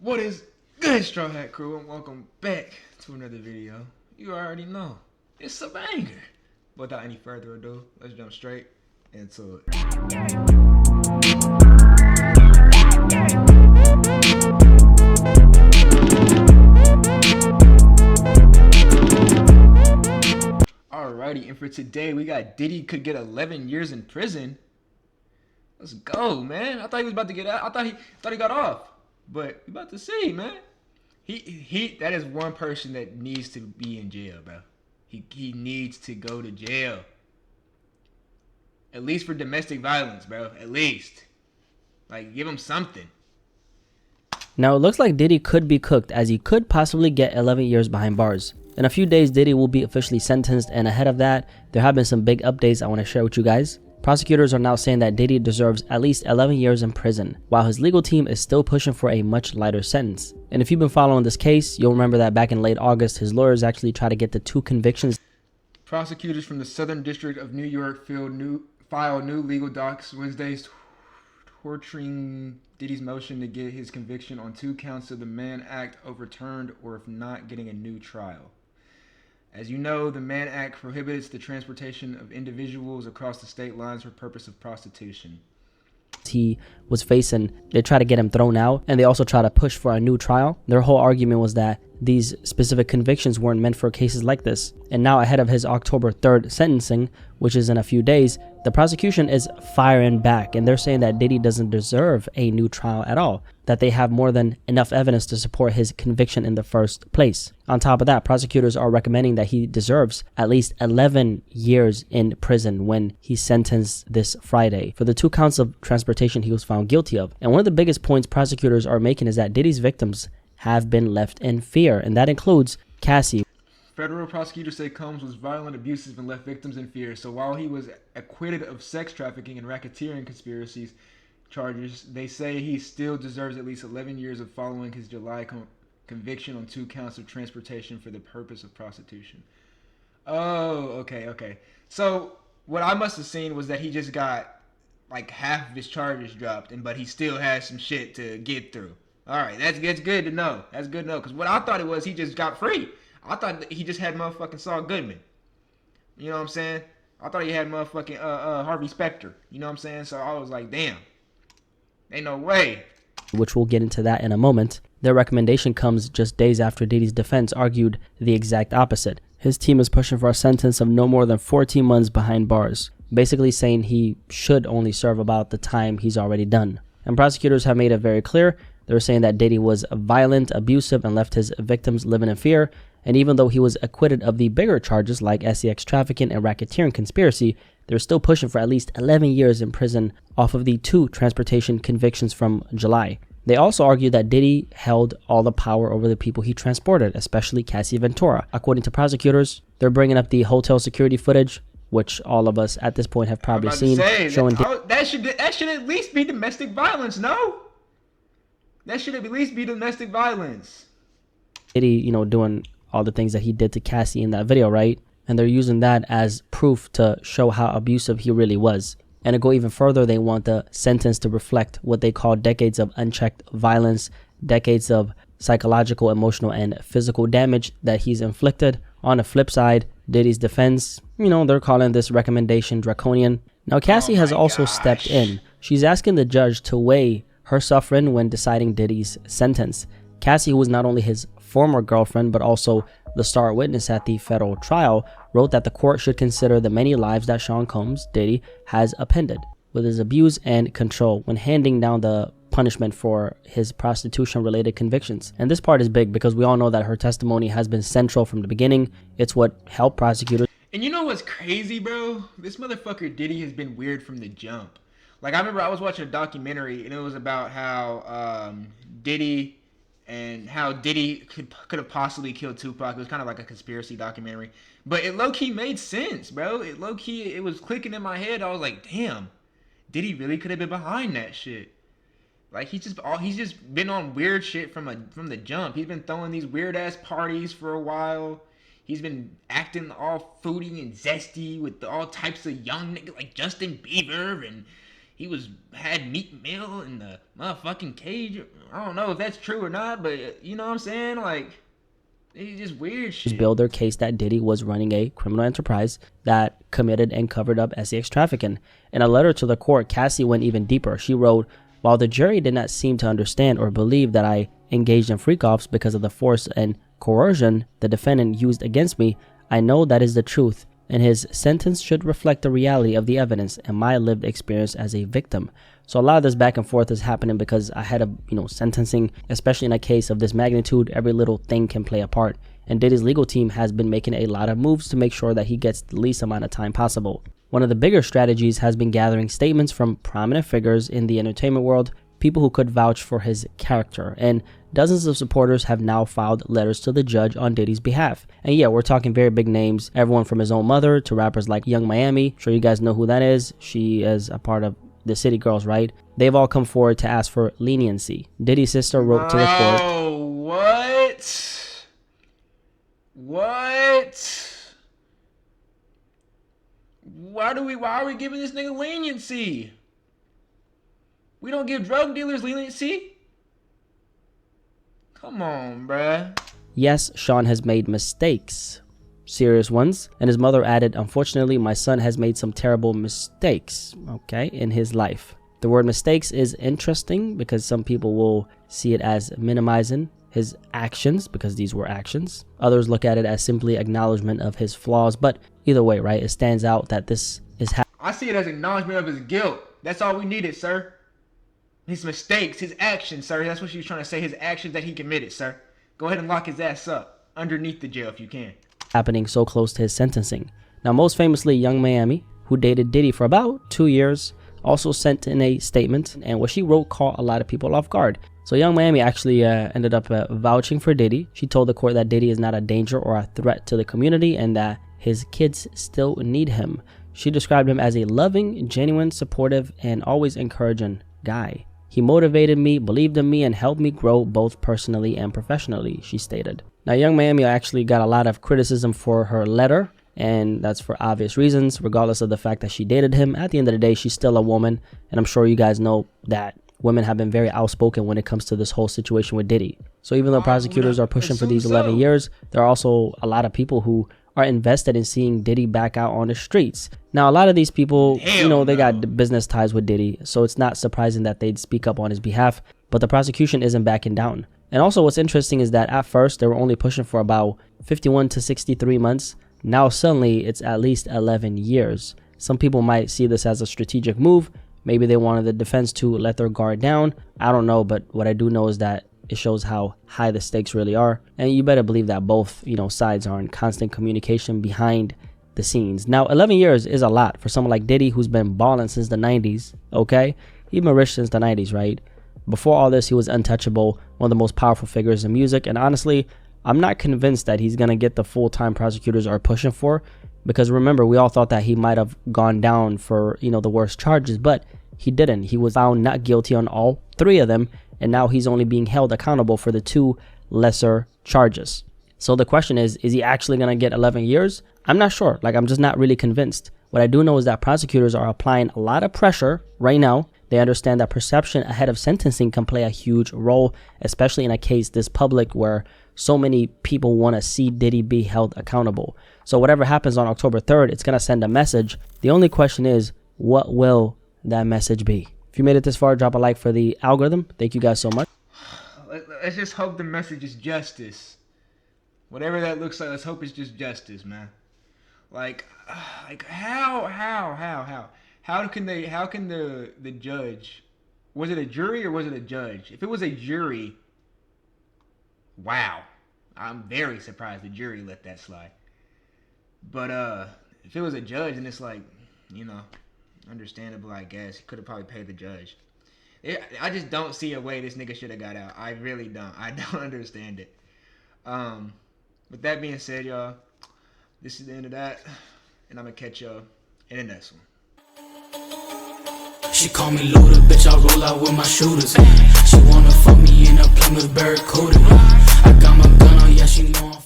What is good, Straw Hat Crew, and welcome back to another video. You already know, it's a banger. Without any further ado, let's jump straight into it. Alrighty, and for today, we got Diddy could get 11 years in prison. Let's go, man. I thought he was about to get out. I thought he got off. But we about to see, man. He that is one person that needs to be in jail, bro. He needs to go to jail. At least for domestic violence, bro. At least. Like, give him something. Now, it looks like Diddy could be cooked, as he could possibly get 11 years behind bars. In a few days, Diddy will be officially sentenced, and ahead of that, there have been some big updates I want to share with you guys. Prosecutors are now saying that Diddy deserves at least 11 years in prison, while his legal team is still pushing for a much lighter sentence. And if you've been following this case, you'll remember that back in late August, his lawyers actually tried to get the 2 convictions. Prosecutors from the Southern District of New York filed new legal docs Wednesdays torturing Diddy's motion to get his conviction on 2 counts of the Mann Act overturned, or if not, getting a new trial. As you know, the Mann Act prohibits the transportation of individuals across the state lines for purpose of prostitution. He was facing, they try to get him thrown out, and they also try to push for a new trial. Their whole argument was that these specific convictions weren't meant for cases like this. And now, ahead of his October 3rd sentencing, which is in a few days, the prosecution is firing back, and they're saying that Diddy doesn't deserve a new trial at all, that they have more than enough evidence to support his conviction in the first place. On top of that, prosecutors are recommending that he deserves at least 11 years in prison when he's sentenced this Friday for the 2 counts of transportation he was found guilty of. And one of the biggest points prosecutors are making is that Diddy's victims have been left in fear, and that includes Cassie. Federal prosecutors say Combs was violent, abusive, and left victims in fear. So while he was acquitted of sex trafficking and racketeering conspiracies charges, they say he still deserves at least 11 years of following his July conviction on 2 counts of transportation for the purpose of prostitution. Oh, okay. So what I must have seen was that he just got like half of his charges dropped, but he still has some shit to get through. All right, that's good to know. That's good to know, because what I thought it was, he just got free. I thought he just had motherfucking Saul Goodman. You know what I'm saying? I thought he had motherfucking Harvey Specter. You know what I'm saying? So I was like, damn. Ain't no way. Which we'll get into that in a moment. Their recommendation comes just days after Diddy's defense argued the exact opposite. His team is pushing for a sentence of no more than 14 months behind bars, basically saying he should only serve about the time he's already done. And prosecutors have made it very clear. They're saying that Diddy was violent, abusive, and left his victims living in fear. And even though he was acquitted of the bigger charges like sex trafficking and racketeering conspiracy, they're still pushing for at least 11 years in prison off of the 2 transportation convictions from July. They also argue that Diddy held all the power over the people he transported, especially Cassie Ventura. According to prosecutors, they're bringing up the hotel security footage, which all of us at this point have probably seen, showing that should at least be domestic violence, no? That should at least be domestic violence. Diddy, doing all the things that he did to Cassie in that video, right? And they're using that as proof to show how abusive he really was. And to go even further, they want the sentence to reflect what they call decades of unchecked violence, decades of psychological, emotional, and physical damage that he's inflicted. On the flip side, Diddy's defense, they're calling this recommendation draconian. Now, Cassie has also stepped in. She's asking the judge to weigh her suffering when deciding Diddy's sentence. Cassie, who was not only his former girlfriend, but also the star witness at the federal trial, wrote that the court should consider the many lives that Sean Combs, Diddy, has upended with his abuse and control when handing down the punishment for his prostitution-related convictions. And this part is big because we all know that her testimony has been central from the beginning. It's what helped prosecutors. And you know what's crazy, bro? This motherfucker Diddy has been weird from the jump. Like, I remember I was watching a documentary, and it was about how Diddy could have possibly killed Tupac. It was kind of like a conspiracy documentary, but it low-key made sense, bro. It was clicking in my head. I was like, damn, Diddy really could have been behind that shit. Like, he's just been on weird shit from the jump. He's been throwing these weird ass parties for a while. He's been acting all foodie and zesty with all types of young niggas like Justin Bieber, and he had meat meal in the motherfucking cage. I don't know if that's true or not, but you know what I'm saying? Like, it's just weird shit. Build their case that Diddy was running a criminal enterprise that committed and covered up sex trafficking. In a letter to the court, Cassie went even deeper. She wrote, "While the jury did not seem to understand or believe that I engaged in freak-offs because of the force and coercion the defendant used against me, I know that is the truth, and his sentence should reflect the reality of the evidence and my lived experience as a victim." So a lot of this back and forth is happening because ahead of, sentencing, especially in a case of this magnitude, every little thing can play a part. And Diddy's legal team has been making a lot of moves to make sure that he gets the least amount of time possible. One of the bigger strategies has been gathering statements from prominent figures in the entertainment world, people who could vouch for his character, and dozens of supporters have now filed letters to the judge on Diddy's behalf. And yeah, we're talking very big names, everyone from his own mother to rappers like Young Miami. I'm sure you guys know who that is. She is a part of the City Girls, right? They've all come forward to ask for leniency. Diddy's sister wrote to the court. Oh, what? What? Why are we giving this nigga leniency? We don't give drug dealers leniency? Come on, bruh. Yes, Sean has made mistakes, serious ones, and his mother added, "Unfortunately, my son has made some terrible mistakes, in his life." The word mistakes is interesting because some people will see it as minimizing his actions because these were actions. Others look at it as simply acknowledgement of his flaws, but either way, right, it stands out that this is I see it as acknowledgement of his guilt. That's all we needed, sir. His mistakes, his actions, sir. That's what she was trying to say. His actions that he committed, sir. Go ahead and lock his ass up underneath the jail if you can. happening so close to his sentencing. Now, most famously, Young Miami, who dated Diddy for about 2 years, also sent in a statement, and what she wrote caught a lot of people off guard. So Young Miami actually ended up vouching for Diddy. She told the court that Diddy is not a danger or a threat to the community and that his kids still need him. She described him as a loving, genuine, supportive, and always encouraging guy. He motivated me, believed in me, and helped me grow both personally and professionally, she stated. Now, Young Miami actually got a lot of criticism for her letter, and that's for obvious reasons, regardless of the fact that she dated him. At the end of the day, she's still a woman, and I'm sure you guys know that women have been very outspoken when it comes to this whole situation with Diddy. So even though prosecutors are pushing for these 11 years, there are also a lot of people who are invested in seeing Diddy back out on the streets. Now, a lot of these people, they got business ties with Diddy, so it's not surprising that they'd speak up on his behalf, but the prosecution isn't backing down. And also what's interesting is that at first they were only pushing for about 51 to 63 months. Now suddenly it's at least 11 years. Some people might see this as a strategic move. Maybe they wanted the defense to let their guard down. I don't know, but what I do know is that it shows how high the stakes really are. And you better believe that both, sides are in constant communication behind the scenes. Now, 11 years is a lot for someone like Diddy, who's been balling since the 90s, okay? He's been rich since the 90s, right? Before all this, he was untouchable, one of the most powerful figures in music. And honestly, I'm not convinced that he's going to get the full-time prosecutors are pushing for. Because remember, we all thought that he might have gone down for, the worst charges, but he didn't. He was found not guilty on all 3 of them, and now he's only being held accountable for the 2 lesser charges. So the question is he actually going to get 11 years? I'm not sure. I'm just not really convinced. What I do know is that prosecutors are applying a lot of pressure right now. They understand that perception ahead of sentencing can play a huge role, especially in a case this public where so many people want to see Diddy be held accountable. So whatever happens on October 3rd, it's going to send a message. The only question is, what will that message be? If you made it this far, drop a like for the algorithm. Thank you guys so much. Let's just hope the message is justice. Whatever that looks like, let's hope it's just justice, man. How can the judge, was it a jury or was it a judge? If it was a jury, wow. I'm very surprised the jury let that slide. But if it was a judge, and it's understandable, I guess. He could have probably paid the judge. I just don't see a way this nigga should have got out. I really don't. I don't understand it. With that being said, y'all, this is the end of that. And I'm going to catch y'all in the next one. She call me Luda, bitch, I roll out with my shooters. She wanna fuck me in a Plymouth Barracuda. I got my gun on, yeah, she know I'm